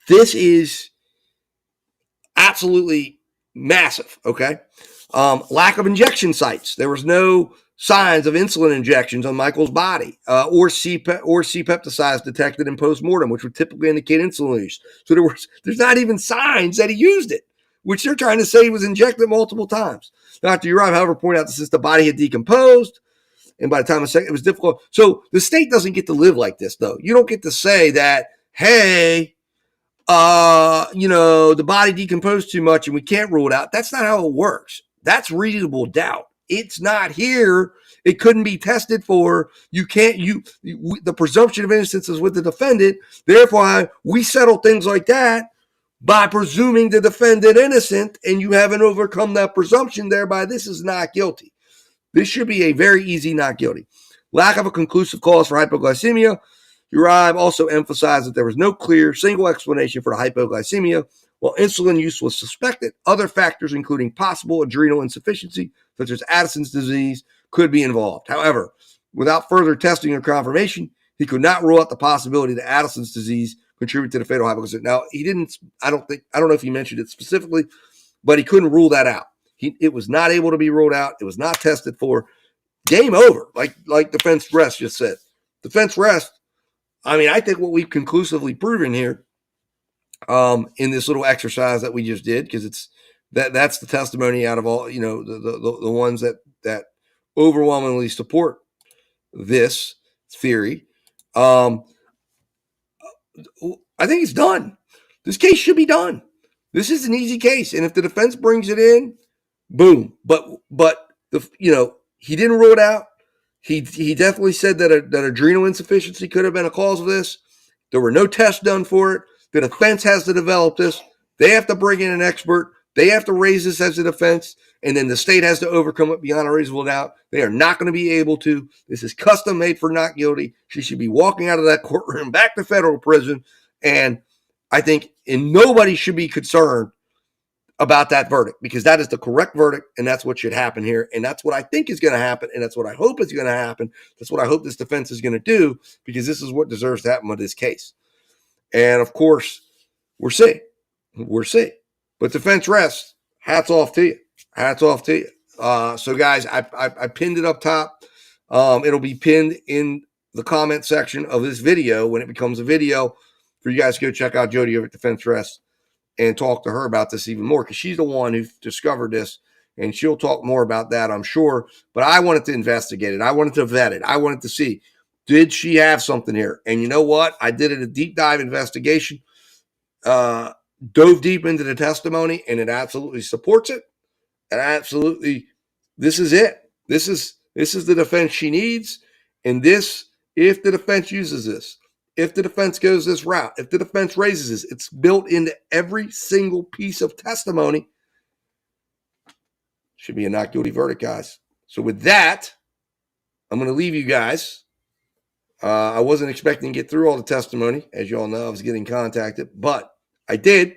This is absolutely massive, okay? Lack of injection sites. There was no signs of insulin injections on Michael's body or C-peptides detected in postmortem, which would typically indicate insulin use. So there's not even signs that he used it. which they're trying to say was injected multiple times. Dr. Uribe, however, pointed out that since the body had decomposed, and by the time it was difficult. So the state doesn't get to live like this, though. You don't get to say that, hey, the body decomposed too much and we can't rule it out. That's not how it works. That's reasonable doubt. It's not here. It couldn't be tested for. You can't, the presumption of innocence is with the defendant. Therefore, we settle things like that by presuming the defendant innocent, and you haven't overcome that presumption. Thereby, this is not guilty. This should be a very easy not guilty. Lack of a conclusive cause for hypoglycemia. Uribe also emphasized that there was no clear single explanation for the hypoglycemia. While insulin use was suspected, other factors, including possible adrenal insufficiency, such as Addison's disease, could be involved. However, without further testing or confirmation, he could not rule out the possibility that Addison's disease contributed to the fatal hypoglycemia. Now, he didn't, I don't know if he mentioned it specifically, but he couldn't rule that out. It was not able to be ruled out. It was not tested for. Game over, like defense rest just said. Defense rest, I mean, I think what we've conclusively proven here in this little exercise that we just did, because that's the testimony out of all, the ones that overwhelmingly support this theory. I think it's done. This case should be done. This is an easy case, and if the defense brings it in, boom. But he didn't rule it out. He definitely said that adrenal insufficiency could have been a cause of this. There were no tests done for it. The defense has to develop this. They have to bring in an expert. They have to raise this as a defense, and then the state has to overcome it beyond a reasonable doubt. They are not going to be able to. This is custom made for not guilty. She should be walking out of that courtroom back to federal prison, and I think nobody should be concerned about that verdict, because that is the correct verdict, and that's what should happen here, and that's what I think is going to happen, and that's what I hope is going to happen. That's what I hope this defense is going to do, because this is what deserves to happen with this case. And of course, we're seeing. But defense rests. Hats off to you. So guys, I pinned it up top. It'll be pinned in the comment section of this video when it becomes a video for you guys to go check out Jodie over at Defense Rest and talk to her about this even more, because she's the one who discovered this, and she'll talk more about that, I'm sure. But I wanted to investigate it. I wanted to vet it. I wanted to see, did she have something here? And you know what? I did a deep dive investigation, dove deep into the testimony, and it absolutely supports it. And absolutely, this is it. This is the defense she needs. And this, if the defense uses this, if the defense goes this route, if the defense raises this, it's built into every single piece of testimony. Should be a not guilty verdict, guys. So with that, I'm going to leave you guys. I wasn't expecting to get through all the testimony. As you all know, I was getting contacted, but I did.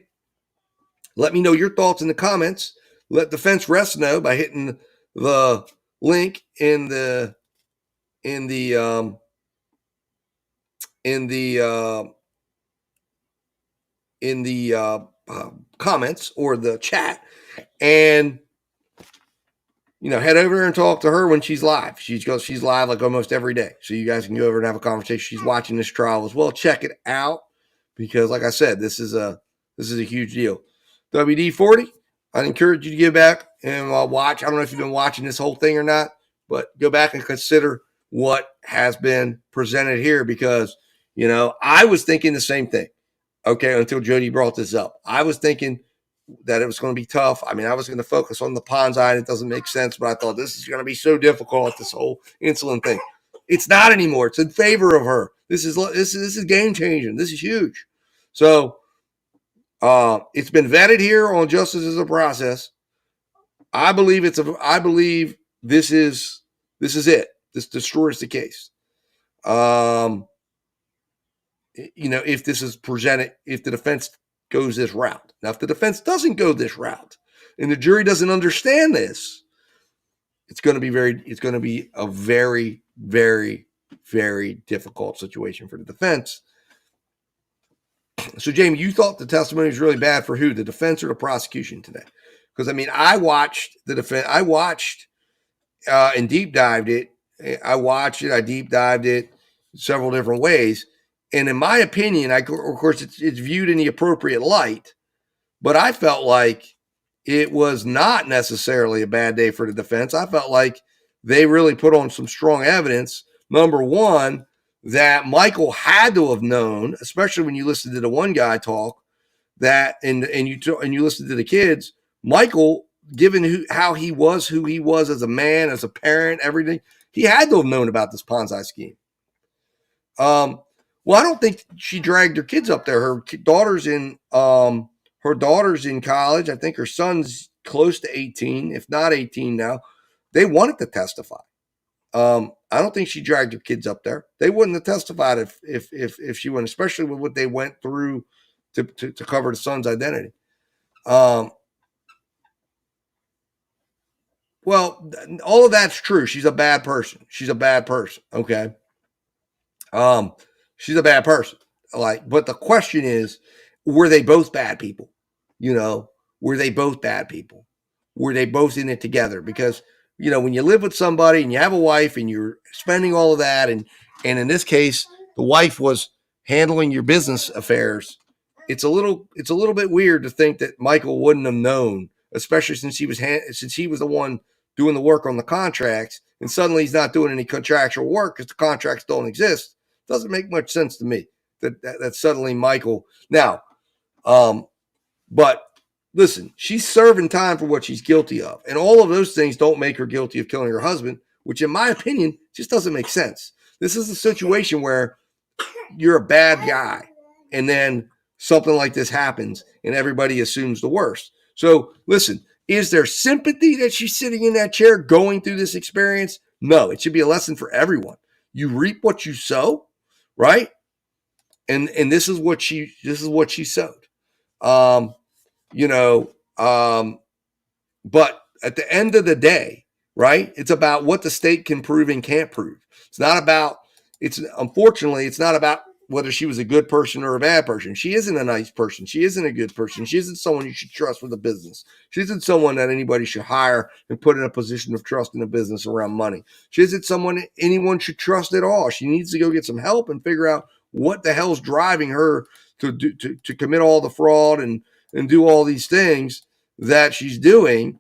Let me know your thoughts in the comments. Let Defense Rest know by hitting the link in the comments or the chat, and head over there and talk to her when she's live. She's live like almost every day, so you guys can go over and have a conversation. She's watching this trial as well. Check it out, because like I said, this is a huge deal. WD-40, I'd encourage you to go back and watch. I don't know if you've been watching this whole thing or not, but go back and consider what has been presented here, because I was thinking the same thing, okay, until Jodie brought this up. I was thinking that it was going to be tough. I mean, I was going to focus on the Pons eye, and it doesn't make sense, but I thought this is going to be so difficult, this whole insulin thing. It's not anymore. It's in favor of her. This is game changing. This is huge. So it's been vetted here on justice as a process. I believe this is it. This destroys the case. If this is presented, if the defense goes this route. Now, if the defense doesn't go this route and the jury doesn't understand this, it's going to be a very, very, very difficult situation for the defense. So, Jamie, you thought the testimony was really bad for who? The defense or the prosecution today? Because, I mean, I watched the defense. I watched and deep dived it. I deep dived it several different ways. And in my opinion, of course, it's viewed in the appropriate light. But I felt like it was not necessarily a bad day for the defense. I felt like they really put on some strong evidence. Number one, that Michael had to have known, especially when you listen to the one guy talk, that and you listen to the kids, Michael, given how he was, who he was as a man, as a parent, everything, he had to have known about this Ponzi scheme. Well, I don't think she dragged her kids up there. Her daughter's in college. I think her son's close to 18, if not 18 now. They wanted to testify. I don't think she dragged her kids up there. They wouldn't have testified if she went, especially with what they went through to cover the son's identity. Well, all of that's true. She's a bad person. Okay. She's a bad person. But the question is, were they both bad people? Were they both bad people? Were they both in it together? Because, when you live with somebody and you have a wife and you're spending all of that, and in this case, the wife was handling your business affairs, it's a little bit weird to think that Michael wouldn't have known, especially since he was the one doing the work on the contracts, and suddenly he's not doing any contractual work because the contracts don't exist. Doesn't make much sense to me that suddenly Michael now. But listen, she's serving time for what she's guilty of, and all of those things don't make her guilty of killing her husband, which, in my opinion, just doesn't make sense. This is a situation where you're a bad guy, and then something like this happens, and everybody assumes the worst. So, listen, is there sympathy that she's sitting in that chair going through this experience? No, it should be a lesson for everyone. You reap what you sow, right? And this is what she sowed. But at the end of the day, right? It's about what the state can prove and can't prove. Unfortunately, it's not about whether she was a good person or a bad person. She isn't a nice person. She isn't a good person. She isn't someone you should trust with a business. She isn't someone that anybody should hire and put in a position of trust in a business around money. She isn't someone anyone should trust at all. She needs to go get some help and figure out what the hell's driving her to commit all the fraud and do all these things that she's doing,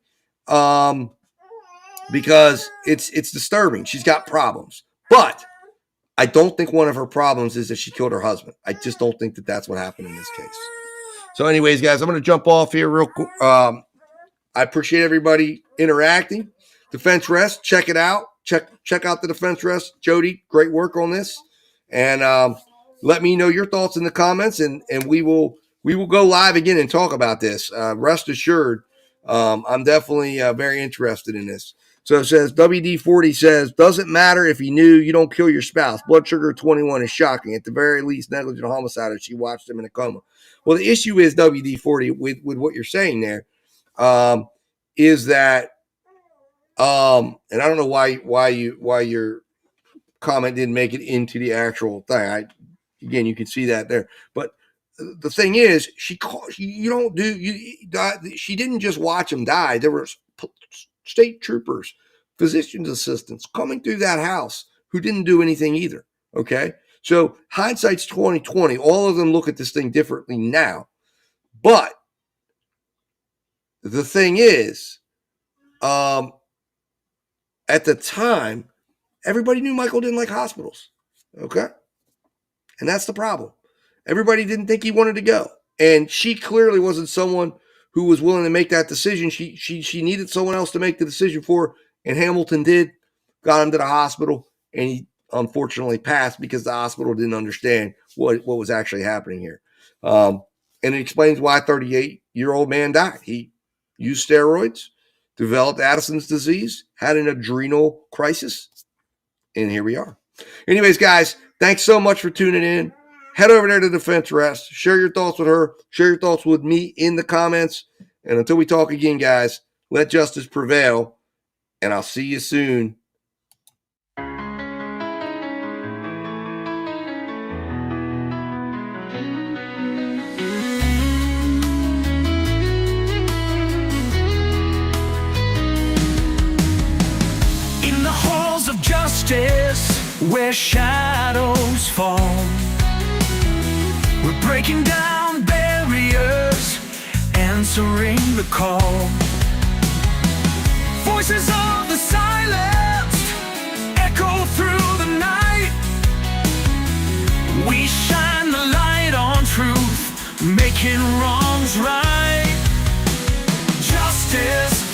because it's disturbing. She's got problems, but I don't think one of her problems is that she killed her husband. I just don't think that that's what happened in this case. So anyways, guys, I'm going to jump off here real quick. I appreciate everybody interacting. Defense Rest, check it out. Check out the Defense Rest. Jodie, great work on this. And let me know your thoughts in the comments, and we will go live again and talk about this. Rest assured, I'm definitely very interested in this. So it says, WD-40 says, doesn't matter if you knew, you don't kill your spouse. Blood sugar 21 is shocking. At the very least, negligent homicide if she watched him in a coma. Well, the issue is, WD-40, with what you're saying there, is that, and I don't know why your comment didn't make it into the actual thing. Again, you can see that there. But the thing is, she didn't just watch him die. There were state troopers, physician's assistants coming through that house who didn't do anything either. Okay. So hindsight's 2020. All of them look at this thing differently now. But the thing is, at the time, everybody knew Michael didn't like hospitals. Okay. And that's the problem. Everybody didn't think he wanted to go. And she clearly wasn't someone who was willing to make that decision. She needed someone else to make the decision for her, and Hamilton did, got him to the hospital, and he unfortunately passed because the hospital didn't understand what was actually happening here. And it explains why a 38-year-old man died. He used steroids, developed Addison's disease, had an adrenal crisis, and here we are. Anyways, guys, thanks so much for tuning in. Head over there to Defense Rest. Share your thoughts with her. Share your thoughts with me in the comments. And until we talk again, guys, let justice prevail. And I'll see you soon. In the halls of justice, where shadows fall, we're breaking down barriers, answering the call. Voices of the silenced echo through the night. We shine the light on truth, making wrongs right. Justice,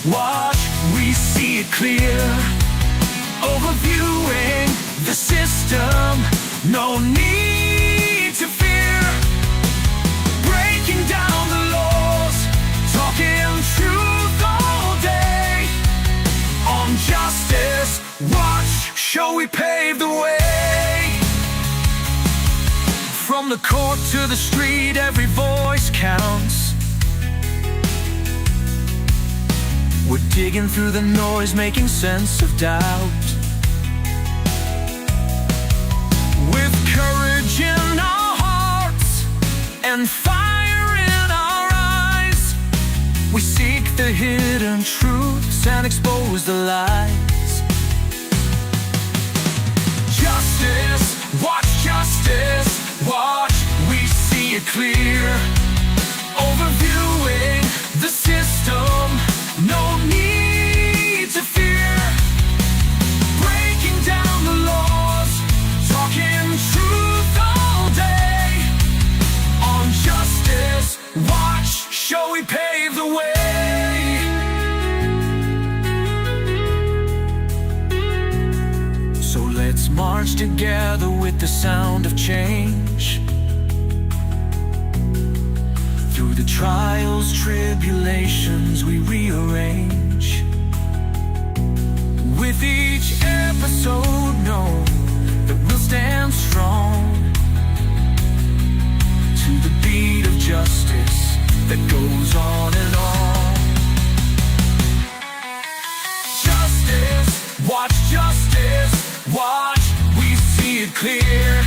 watch, we see it clear. Overviewing the system, no need to fear. Breaking down the laws, talking truth all day. On Justice Watch, show we pave the way. From the court to the street, every voice counts. We're digging through the noise, making sense of doubt. With courage in our hearts and fire in our eyes, we seek the hidden truths and expose the lies. Justice, watch, we see it clear. Overviewing the system, no need to fear. Breaking down the laws, talking truth all day. On Justice Watch, show we pave the way. So let's march together with the sound of change. Through the trials, tribulations, we rearrange. With each episode, know that we'll stand strong. To the beat of justice that goes on and on. Justice, watch, we see it clear.